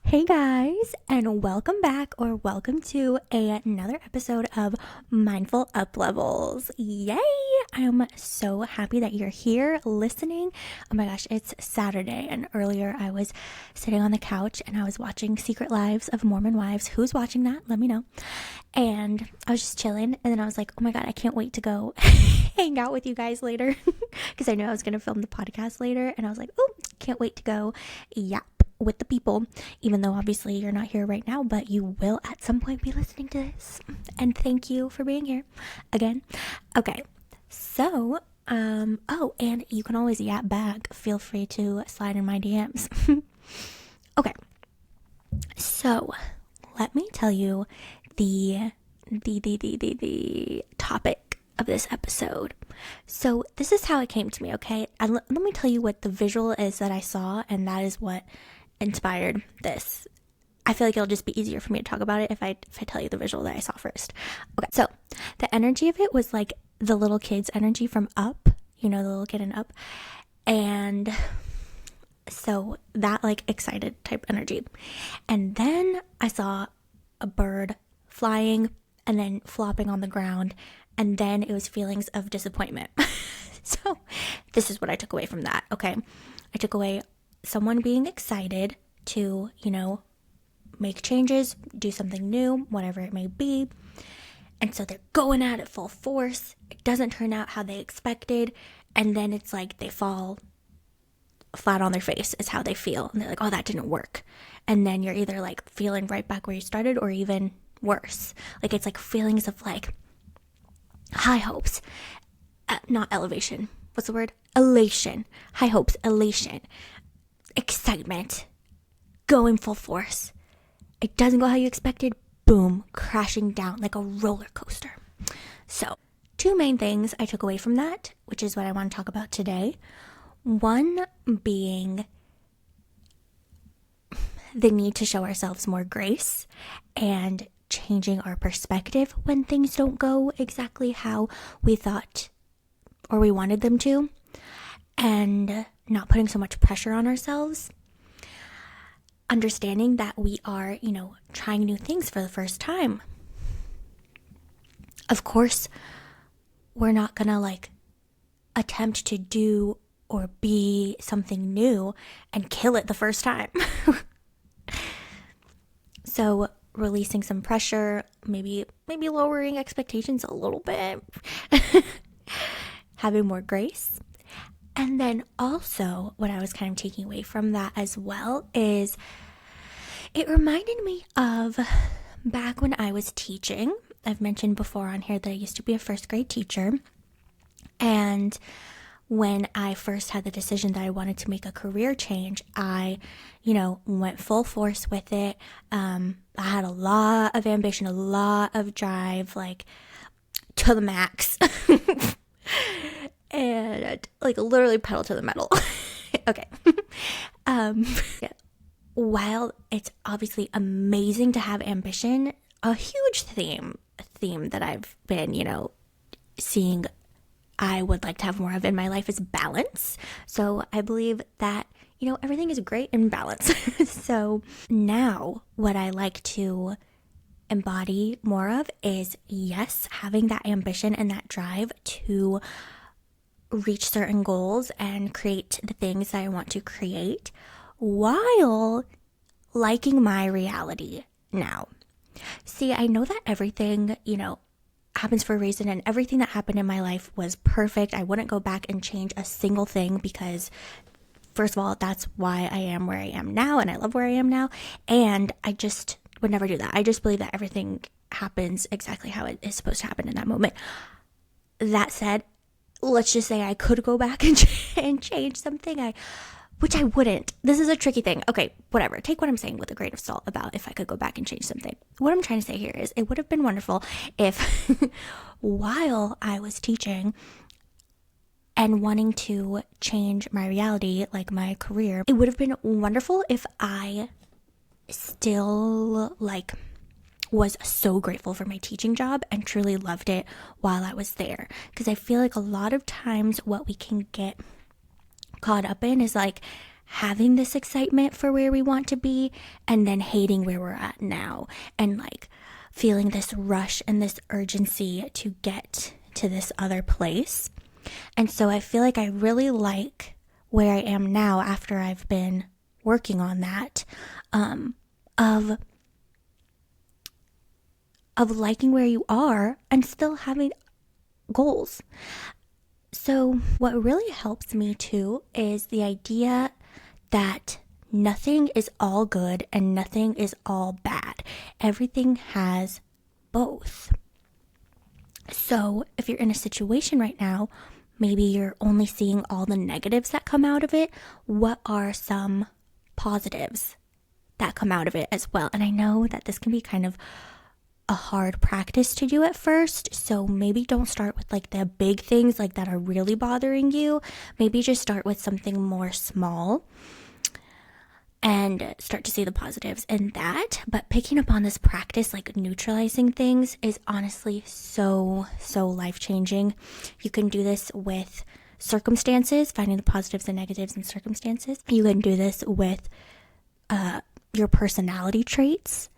Hey guys, and welcome back or welcome to another episode of Mindful Up Levels. Yay! I'm so happy that you're here listening. Oh my gosh, it's Saturday, and earlier I was sitting on the couch and I was watching Secret Lives of Mormon Wives. Who's watching that? Let me know. And I was just chilling, and then I was like, oh my god, I can't wait to go hang out with you guys later because I knew I was going to film the podcast later, and I was like, oh, can't wait to go yap with the people, even though obviously you're not here right now, but you will at some point be listening to this, and thank you for being here again. Okay, so oh, and you can always yap back. Feel free to slide in my DMs. Okay, so let me tell you the topic of this episode. So this is how it came to me, okay? And let me tell you what the visual is that I saw, and that is what inspired this. I feel like it'll just be easier for me to talk about it if I tell you the visual that I saw first. Okay, so the energy of it was like the little kid's energy from Up, you know, the little kid in Up. And so that like excited type energy. And then I saw a bird flying and then flopping on the ground, and then it was feelings of disappointment. So this is what I took away from that, okay? I took away someone being excited to, you know, make changes, do something new, whatever it may be. And so they're going at it full force. It doesn't turn out how they expected. And then it's like they fall flat on their face is how they feel. And they're like, oh, that didn't work. And then you're either like feeling right back where you started or even worse. Like it's like feelings of like high hopes, not elevation. What's the word? Elation. High hopes, elation. Excitement, going full force. It doesn't go how you expected, boom, crashing down like a roller coaster. So, two main things I took away from that, which is what I want to talk about today. One being the need to show ourselves more grace and changing our perspective when things don't go exactly how we thought or we wanted them to, and not putting so much pressure on ourselves. Understanding that we are, you know, trying new things for the first time. Of course, we're not gonna like attempt to do or be something new and kill it the first time. So releasing some pressure, maybe lowering expectations a little bit, having more grace. And then also what I was kind of taking away from that as well is it reminded me of back when I was teaching. I've mentioned before on here that I used to be a first grade teacher. And when I first had the decision that I wanted to make a career change, I, you know, went full force with it. I had a lot of ambition, a lot of drive, like to the max. And like literally pedal to the metal. Okay. While it's obviously amazing to have ambition, a huge theme that I've been, you know, seeing I would like to have more of in my life is balance. So I believe that, you know, everything is great in balance. So now what I like to embody more of is, yes, having that ambition and that drive to reach certain goals and create the things that I want to create while liking my reality now. See, I know that everything, you know, happens for a reason, and everything that happened in my life was perfect. I wouldn't go back and change a single thing because, first of all, that's why I am where I am now, and I love where I am now, and I just would never do that. I just believe that everything happens exactly how it is supposed to happen in that moment. That said, let's just say I could go back and change something, which I wouldn't. This is a tricky thing. Okay, whatever. Take what I'm saying with a grain of salt about if I could go back and change something. What I'm trying to say here is it would have been wonderful if while I was teaching and wanting to change my reality, like my career, it would have been wonderful if I still like was so grateful for my teaching job and truly loved it while I was there. Because I feel like a lot of times what we can get caught up in is like having this excitement for where we want to be and then hating where we're at now and like feeling this rush and this urgency to get to this other place. And so I feel like I really like where I am now after I've been working on that, of liking where you are and still having goals. So what really helps me too is the idea that nothing is all good and nothing is all bad. Everything has both. So if you're in a situation right now, maybe you're only seeing all the negatives that come out of it. What are some positives that come out of it as well? And I know that this can be kind of a hard practice to do at first, so maybe don't start with like the big things like that are really bothering you. Maybe just start with something more small and start to see the positives in that. But picking up on this practice, like neutralizing things, is honestly so life-changing. You can do this with circumstances, finding the positives and negatives in circumstances. You can do this with your personality traits,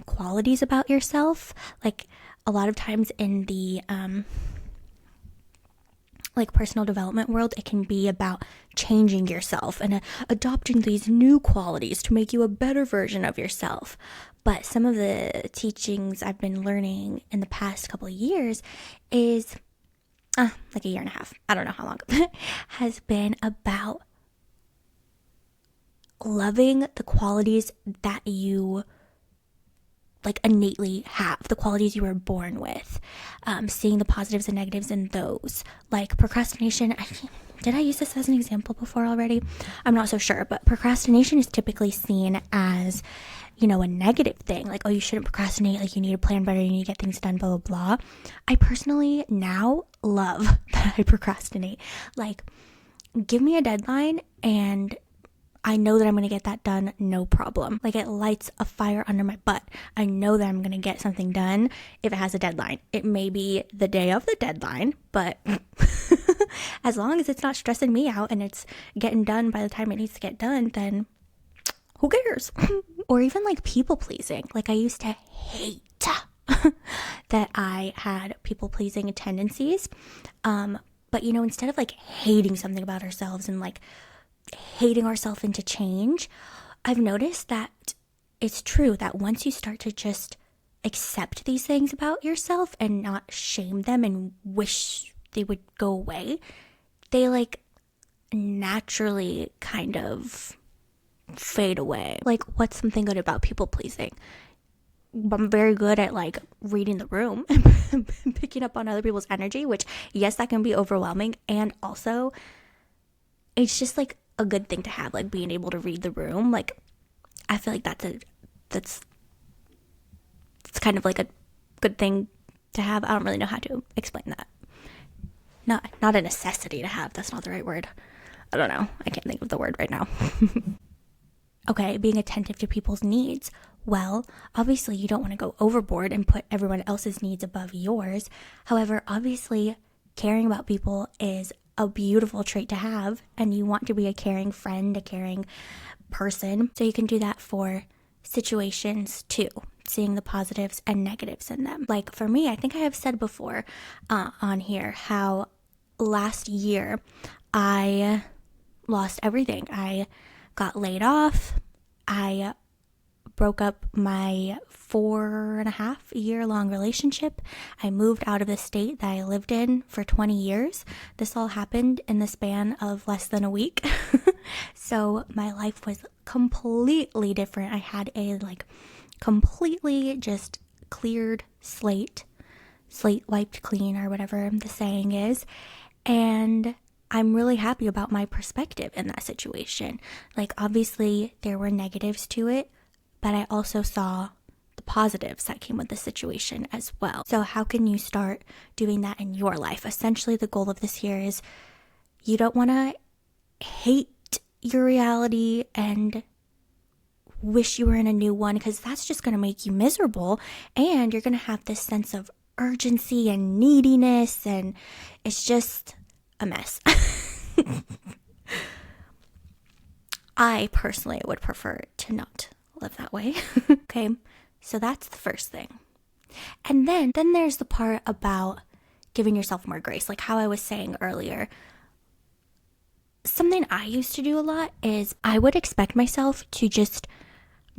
qualities about yourself. Like a lot of times in the like personal development world, it can be about changing yourself and adopting these new qualities to make you a better version of yourself. But some of the teachings I've been learning in the past couple of years is like a year and a half, I don't know how long, has been about loving the qualities that you like innately have, the qualities you were born with, seeing the positives and negatives in those. Like procrastination, did I use this as an example before already? I'm not so sure, but procrastination is typically seen as, you know, a negative thing. Like, oh, you shouldn't procrastinate, like you need to plan better, you need to get things done, blah, blah, blah. I personally now love that I procrastinate. Like, give me a deadline and I know that I'm going to get that done, no problem. Like, it lights a fire under my butt. I know that I'm going to get something done if it has a deadline. It may be the day of the deadline, but as long as it's not stressing me out and it's getting done by the time it needs to get done, then who cares? Or even like people pleasing. Like, I used to hate that I had people pleasing tendencies. But you know, instead of like hating something about ourselves and like hating ourselves into change, I've noticed that it's true that once you start to just accept these things about yourself and not shame them and wish they would go away, they like naturally kind of fade away. Like, what's something good about people pleasing? I'm very good at like reading the room and picking up on other people's energy, which yes, that can be overwhelming, and also it's just like a good thing to have, like being able to read the room. Like, I feel like that's kind of like a good thing to have. I don't really know how to explain that. Not a necessity to have. That's not the right word. I don't know. I can't think of the word right now. Okay, being attentive to people's needs. Well, obviously you don't want to go overboard and put everyone else's needs above yours. However, obviously caring about people is a beautiful trait to have, and you want to be a caring friend, a caring person. So you can do that for situations too, seeing the positives and negatives in them. Like for me, I think I have said before on here how last year I lost everything. I got laid off. I broke up my 4.5-year-long relationship. I moved out of the state that I lived in for 20 years. This all happened in the span of less than a week. So my life was completely different. I had a like completely just cleared slate wiped clean, or whatever the saying is. And I'm really happy about my perspective in that situation. Like, obviously there were negatives to it, but I also saw the positives that came with the situation as well. So how can you start doing that in your life? Essentially, the goal of this year is you don't want to hate your reality and wish you were in a new one, because that's just going to make you miserable, and you're going to have this sense of urgency and neediness, and it's just a mess. I personally would prefer to not live that way. Okay, so that's the first thing. And then there's the part about giving yourself more grace. Like how I was saying earlier, something I used to do a lot is I would expect myself to just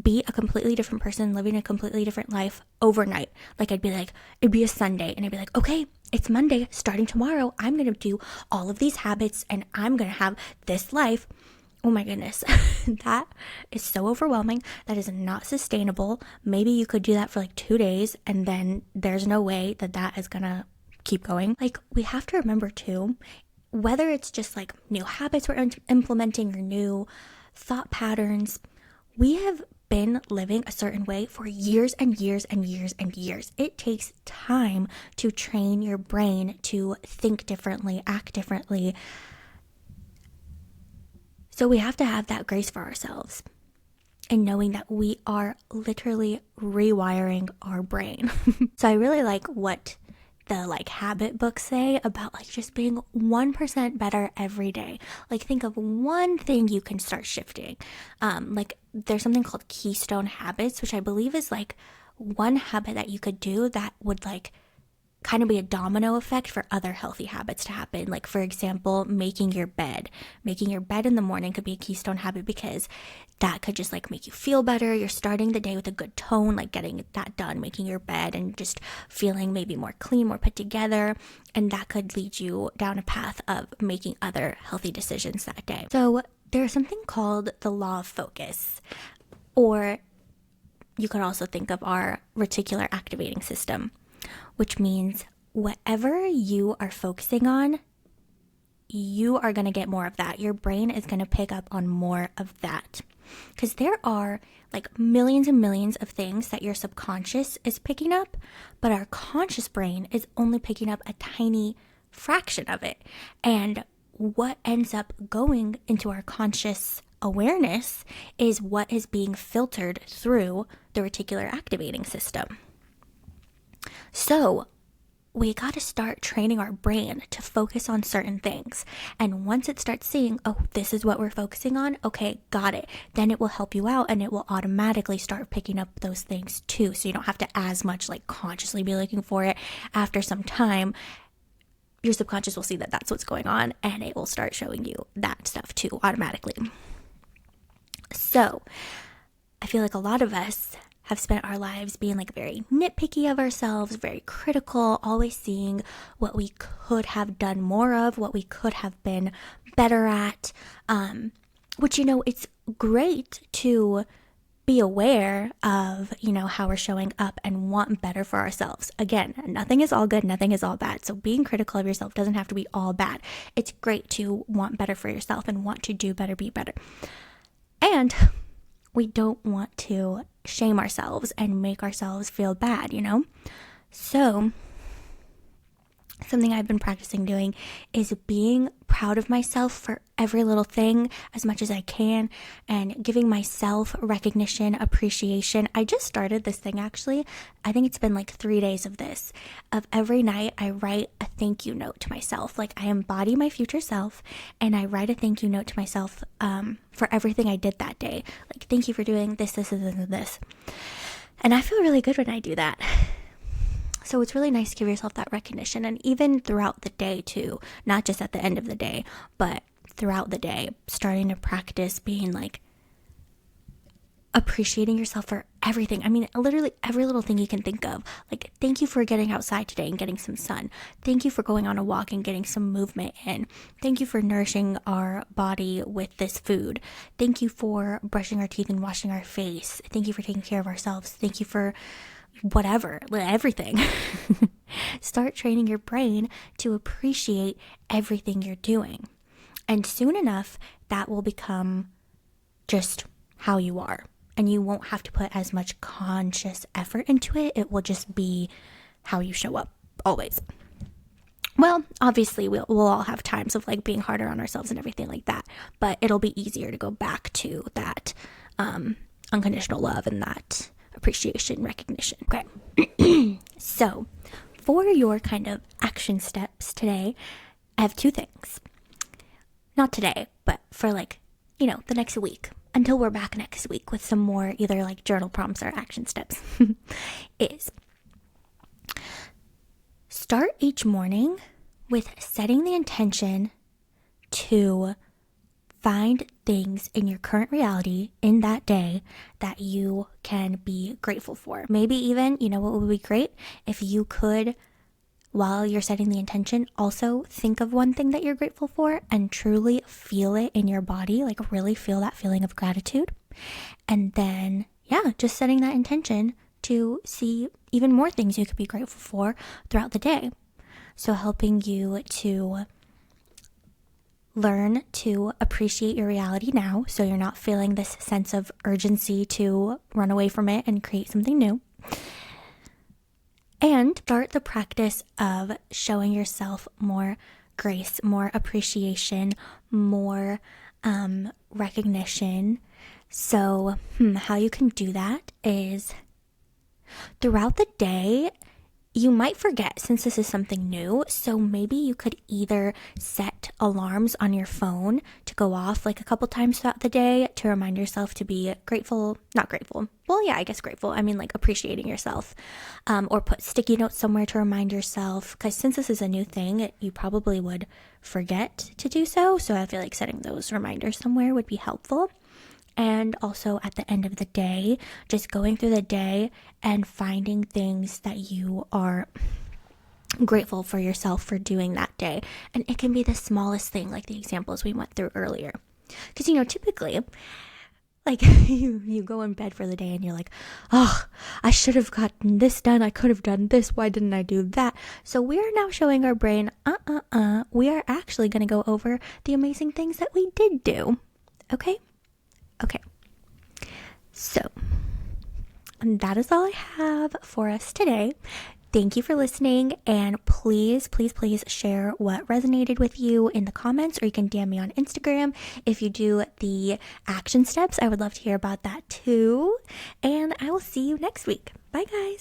be a completely different person, living a completely different life overnight. Like I'd be like, it'd be a Sunday and I'd be like, okay, it's Monday, starting tomorrow, I'm going to do all of these habits and I'm going to have this life. Oh my goodness, that is so overwhelming. That is not sustainable. Maybe you could do that for like 2 days and then there's no way that is going to keep going. Like we have to remember too, whether it's just like new habits we're implementing or new thought patterns, we have been living a certain way for years and years and years and years. It takes time to train your brain to think differently, act differently. So we have to have that grace for ourselves and knowing that we are literally rewiring our brain. So I really like what the like habit books say about like just being 1% better every day. Like think of one thing you can start shifting. Like there's something called keystone habits, which I believe is like one habit that you could do that would like kind of be a domino effect for other healthy habits to happen. Like for example, making your bed in the morning could be a keystone habit because that could just like make you feel better. You're starting the day with a good tone, like getting that done, making your bed and just feeling maybe more clean, more put together. And that could lead you down a path of making other healthy decisions that day. So there's something called the law of focus, or you could also think of our reticular activating system, which means whatever you are focusing on, you are going to get more of that. Your brain is going to pick up on more of that. Because there are like millions and millions of things that your subconscious is picking up, but our conscious brain is only picking up a tiny fraction of it. And what ends up going into our conscious awareness is what is being filtered through the reticular activating system. So we got to start training our brain to focus on certain things. And once it starts seeing, oh, this is what we're focusing on, okay, got it. Then it will help you out and it will automatically start picking up those things too. So you don't have to as much like consciously be looking for it. After some time, your subconscious will see that that's what's going on and it will start showing you that stuff too automatically. So I feel like a lot of us have spent our lives being like very nitpicky of ourselves, very critical, always seeing what we could have done more of, what we could have been better at, which, you know, it's great to be aware of, you know, how we're showing up and want better for ourselves. Again, nothing is all good, nothing is all bad. So being critical of yourself doesn't have to be all bad. It's great to want better for yourself and want to do better, be better. And we don't want to shame ourselves and make ourselves feel bad, you know? So something I've been practicing doing is being proud of myself for every little thing as much as I can and giving myself recognition, appreciation. I just started this thing actually. I think it's been like 3 days of this. Of every night I write a thank you note to myself. Like I embody my future self and I write a thank you note to myself for everything I did that day. Like thank you for doing this, this, and this. And I feel really good when I do that. So it's really nice to give yourself that recognition, and even throughout the day too, not just at the end of the day, but throughout the day, starting to practice being like appreciating yourself for everything. I mean, literally every little thing you can think of. Like, thank you for getting outside today and getting some sun. Thank you for going on a walk and getting some movement in. Thank you for nourishing our body with this food. Thank you for brushing our teeth and washing our face. Thank you for taking care of ourselves. Thank you for whatever, everything. Start training your brain to appreciate everything you're doing. And soon enough, that will become just how you are. And you won't have to put as much conscious effort into it. It will just be how you show up, always. Well, obviously, we'll all have times of like being harder on ourselves and everything like that. But it'll be easier to go back to that unconditional love and that appreciation, recognition. Okay. So for your kind of action steps today, I have 2 things. Not today, but for like the next week until we're back next week with some more either like journal prompts or action steps is start each morning with setting the intention to find things in your current reality in that day that you can be grateful for. Maybe even, what would be great if you could, while you're setting the intention, also think of one thing that you're grateful for and truly feel it in your body, like really feel that feeling of gratitude. And then, just setting that intention to see even more things you could be grateful for throughout the day. So helping you to learn to appreciate your reality now, so you're not feeling this sense of urgency to run away from it and create something new. And start the practice of showing yourself more grace, more appreciation, more recognition. So how you can do that is throughout the day, you might forget since this is something new. So maybe you could either set alarms on your phone to go off like a couple times throughout the day to remind yourself to be grateful, not grateful. Well, yeah, I guess grateful. I mean like appreciating yourself, or put sticky notes somewhere to remind yourself, because since this is a new thing, you probably would forget to do so. So I feel like setting those reminders somewhere would be helpful. And also at the end of the day, just going through the day and finding things that you are grateful for yourself for doing that day. And it can be the smallest thing, like the examples we went through earlier. Because, typically, like you go in bed for the day and you're like, oh, I should have gotten this done. I could have done this. Why didn't I do that? So we are now showing our brain, we are actually going to go over the amazing things that we did do. Okay? Okay, so that is all I have for us today. Thank you for listening, and please, please, please share what resonated with you in the comments, or you can DM me on Instagram. If you do the action steps, I would love to hear about that too, and I will see you next week. Bye, guys.